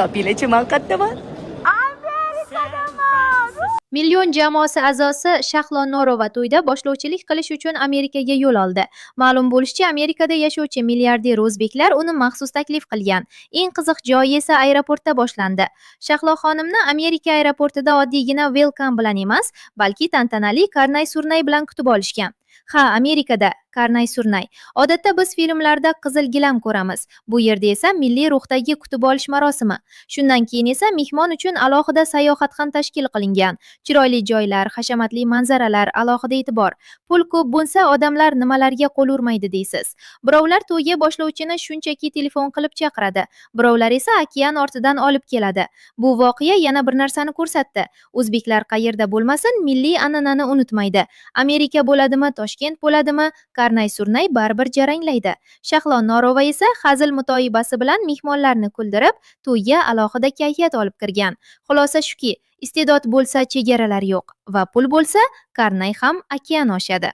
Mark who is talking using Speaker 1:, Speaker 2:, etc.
Speaker 1: Topinglar-chi, men qayerdaman?
Speaker 2: Million jamoasi a'zosi Shahlo Norova to'yda boshlovchilik qilish uchun Amerikaga yo'l oldi. Ma'lum bo'lishicha, Amerikada yashovchi milliarder o'zbeklar uni maxsus taklif qilgan. Eng qiziq joyi esa aeroportda boshlandi. Shahlo xonimni Amerika aeroportida oddiygina welcome bilan emas, balki tantanali karnay-surnay bilan kutib olishgan. Ha, Amerikada karnay-surnay. Odatda biz filmlarda qizil gilam ko'ramiz. Bu yerda esa milliy ruhdagi kutib olish marosimi. Shundan keyin esa mehmon uchun alohida sayohat ham tashkil qilingan. Chiroyli joylar, hashamatli manzaralar, alohida e'tibor. Pul ko'p bo'lsa, odamlar nimalarga qo'l urmaydi deysiz. Birovlar to'yga boshlovchini shunchaki telefon qilib chaqiradi. Birovlar esa okean ortidan olib keladi. Bu voqea yana bir narsani ko'rsatdi. O'zbeklar qayerda bo'lmasin, milliy an'anani unutmaydi. Amerika bo'ladimi, Toshkent bo'ladimi, karnay-surnay baribir jaranglaydi. Shahlo Norova esa hazil mutoyibasi bilan mehmonlarni kuldirib, to'yga alohida kayfiyat olib kirgan. Xulosa shuki, iste'dod bo'lsa chegaralar yo'q va pul bo'lsa karnay ham okean oshadi.